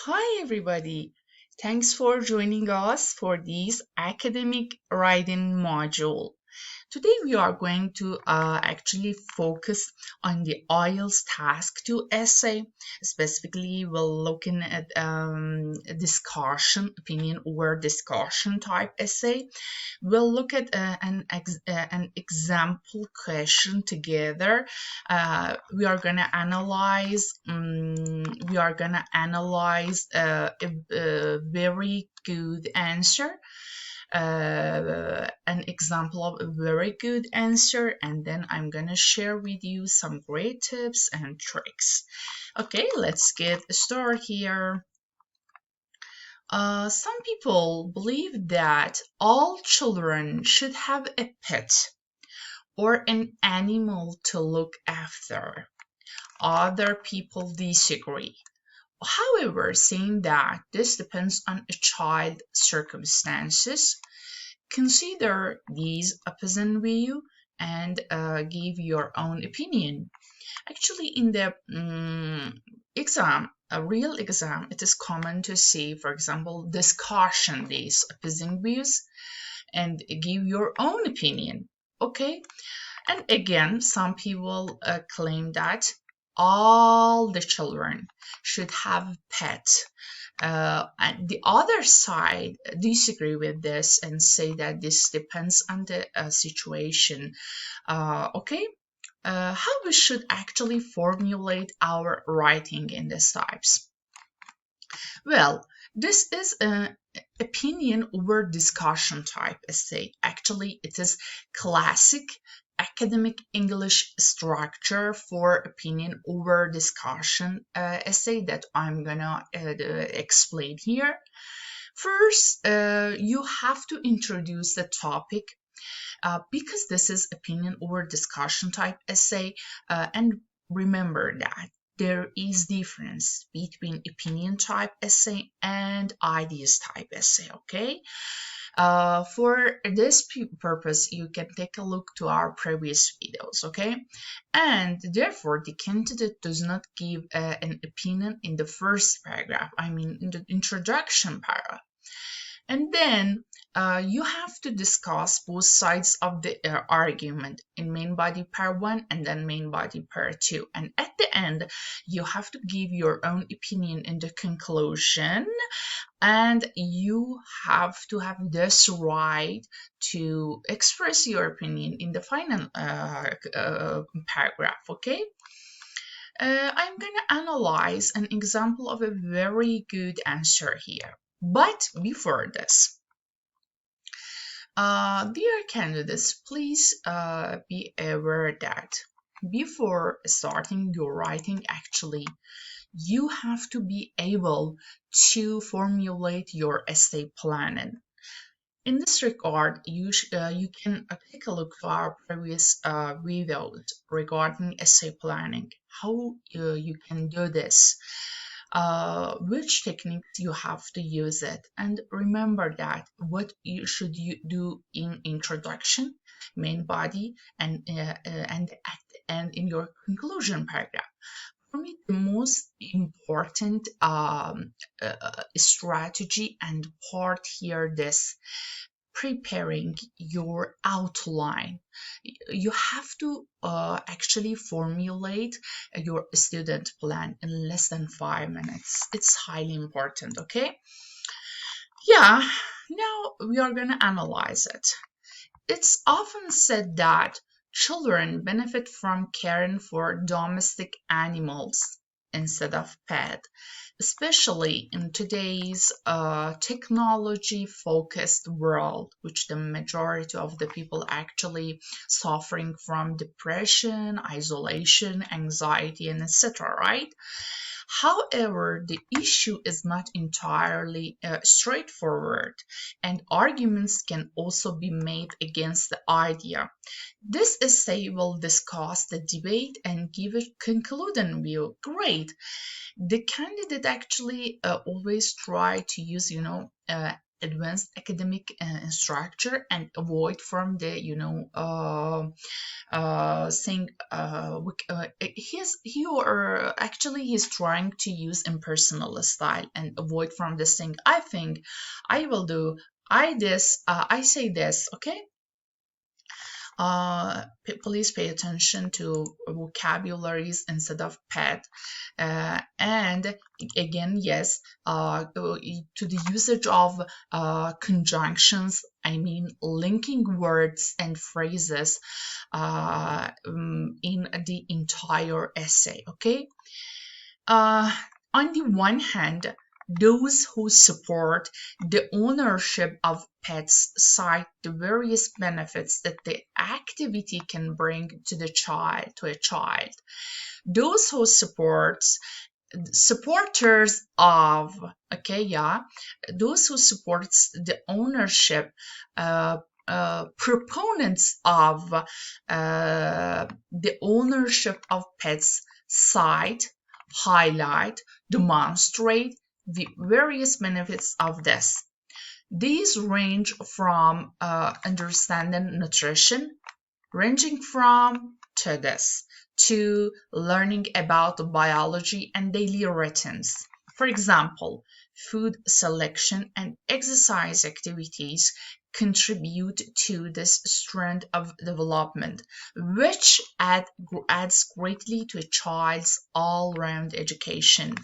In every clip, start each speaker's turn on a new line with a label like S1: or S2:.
S1: Hi, everybody. Thanks for joining us for this academic writing module. Today, we are going to actually focus on the IELTS Task 2 essay. Specifically, we're looking at discussion, opinion or discussion type essay. We'll look at an example question together. We are gonna analyze. We are gonna analyze a very good answer, an example of a very good answer, and then I'm gonna share with you some great tips and tricks. Okay, let's get started here. Some people believe that all children should have a pet or an animal to look after. Other people disagree. However, saying that this depends on a child's circumstances, consider these opposing view and give your own opinion. Actually, in the exam, a real exam, it is common to see, for example, discussion these opposing views and give your own opinion. Okay, and again, some people claim that all the children should have pets. And the other side disagree with this and say that this depends on the situation. Okay, how we should actually formulate our writing in these types? Well, this is an opinion over discussion type essay. Actually, it is classic academic English structure for opinion over discussion essay that I'm gonna explain here. First, you have to introduce the topic because this is opinion over discussion type essay, and remember that there is difference between opinion type essay and ideas type essay. Okay, for this purpose you can take a look to our previous videos. Okay, and therefore the candidate does not give an opinion in the first paragraph, I mean in the introduction paragraph, and then you have to discuss both sides of the argument in main body part 1 and then main body part 2. And at the end, you have to give your own opinion in the conclusion. And you have to have this right to express your opinion in the final paragraph, okay? I'm going to analyze an example of a very good answer here. But before this, dear candidates, please be aware that before starting your writing, actually, you have to be able to formulate your essay planning. In this regard, you can take a look to our previous videos regarding essay planning, how you can do this, which techniques you have to use it, and remember that what you should do in introduction, main body, and at the end in your conclusion paragraph. For me, the most important strategy and part here, this preparing your outline. You have to actually formulate your student plan in less than 5 minutes. It's highly important, okay? Yeah, now we are going to analyze it. It's often said that children benefit from caring for domestic animals instead of pets, especially in today's technology-focused world, which the majority of the people actually suffering from depression, isolation, anxiety, and etc., right? However, the issue is not entirely straightforward, and arguments can also be made against the idea. This essay will discuss the debate and give a concluding view. Great. The candidate actually always try to use, advanced academic structure and avoid from the saying he's trying to use impersonal style and avoid from this thing. I think, I will do, I say this, okay. Please pay attention to vocabularies instead of pet. And again, yes, to the usage of conjunctions, I mean linking words and phrases in the entire essay, okay? On the one hand, those who support the ownership of pets cite the various benefits that the activity can bring to a child. Those who supporters of, okay, yeah, those who supports the ownership, proponents of the ownership of pets cite, highlight, demonstrate the various benefits of this. These range from understanding nutrition, ranging from to this, to learning about biology and daily routines. For example, food selection and exercise activities contribute to this strand of development, which adds greatly to a child's all-round education,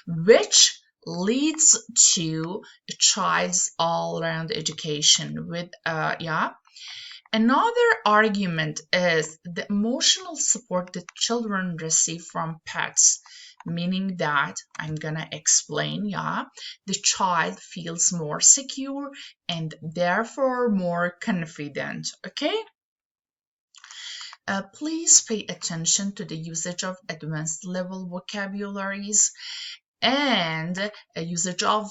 S1: which leads to a child's all-round education with Another argument is the emotional support that children receive from pets, meaning that, I'm gonna explain, the child feels more secure and therefore more confident, okay? Please pay attention to the usage of advanced level vocabularies and usage of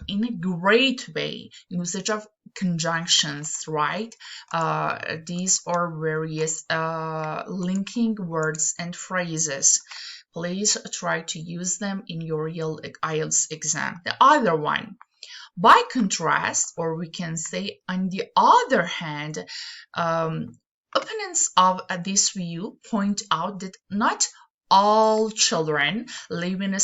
S1: in a great way, usage of conjunctions, right? These are various linking words and phrases. Please try to use them in your real IELTS exam. The other one, by contrast, or we can say on the other hand, opponents of this view point out that not all children live in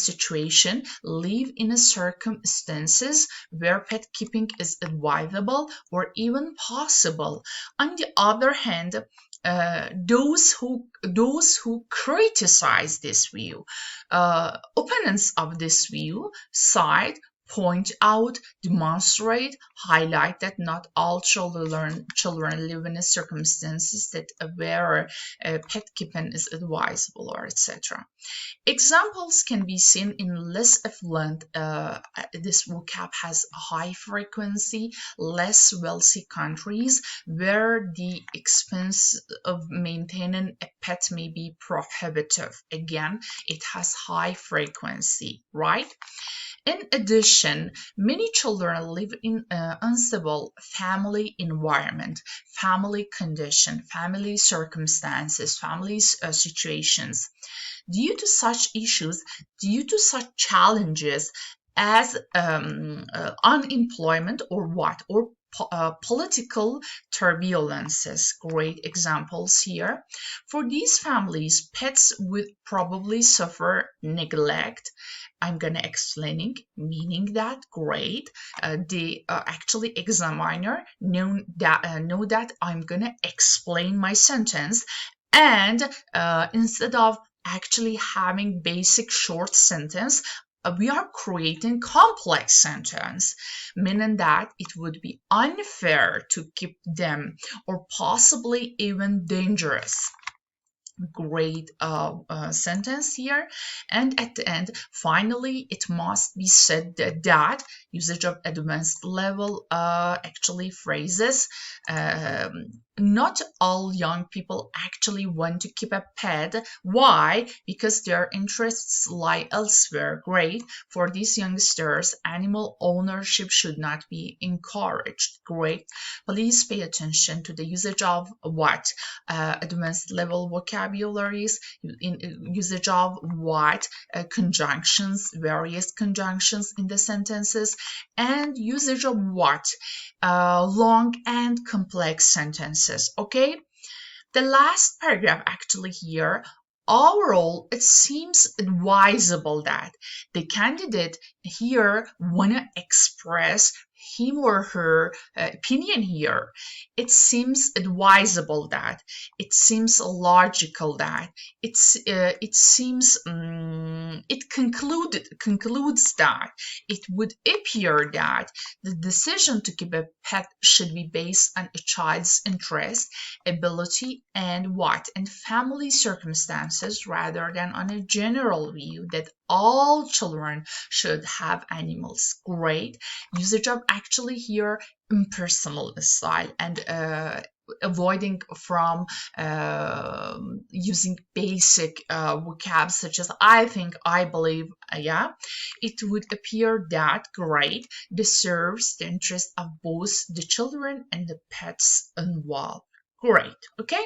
S1: circumstances where pet keeping is advisable or even possible. On the other hand, those who criticize this view, opponents of this view, cite, point out, demonstrate, highlight that not all children live in circumstances that where pet keeping is advisable, or etc. Examples can be seen in less affluent, this vocab has a high frequency, less wealthy countries where the expense of maintaining a pet may be prohibitive. Again, it has high frequency, right? In addition, many children live in an unstable family environment, family condition, family circumstances, family situations. Due to such issues, due to such challenges as unemployment or political turbulences. Great examples here. For these families, pets would probably suffer neglect. I'm gonna explaining, meaning that great. The actually examiner know that I'm gonna explain my sentence, and instead of actually having basic short sentence, we are creating complex sentence, meaning that it would be unfair to keep them or possibly even dangerous. Great sentence here. And at the end, finally, it must be said that usage of advanced level actually phrases, not all young people actually want to keep a pet. Why? Because their interests lie elsewhere. Great. For these youngsters, animal ownership should not be encouraged. Great. Please pay attention to the usage of what? Advanced level vocabulary vocabularies, usage of what, conjunctions, various conjunctions in the sentences, and usage of what, long and complex sentences. Okay, the last paragraph actually here, overall, it seems advisable that the candidate here want to express him or her opinion here. It seems advisable that, it seems logical that, it seems it concludes that it would appear that the decision to keep a pet should be based on a child's interest, ability, and what, and family circumstances, rather than on a general view that all children should have animals. Great usage of actually here impersonal style, and avoiding from using basic vocab such as I think, I believe, yeah, it would appear that great deserves the interest of both the children and the pets involved. Great, okay.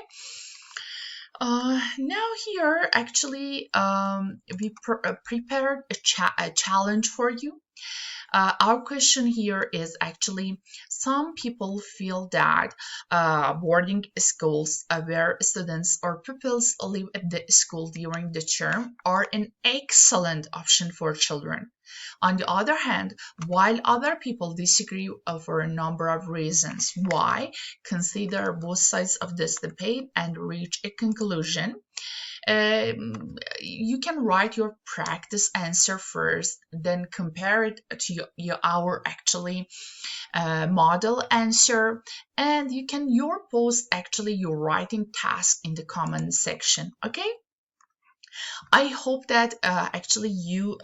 S1: Now here actually we prepared a challenge for you. Our question here is actually, some people feel that boarding schools where students or pupils live at the school during the term are an excellent option for children. On the other hand, while other people disagree for a number of reasons. Why? Consider both sides of this debate and reach a conclusion. You can write your practice answer first, then compare it to our actually model answer, and you can post actually your writing task in the comment section. Okay, I hope that actually you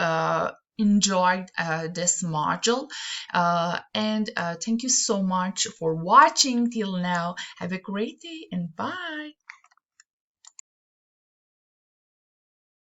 S1: enjoyed this module, and thank you so much for watching till now. Have a great day and bye.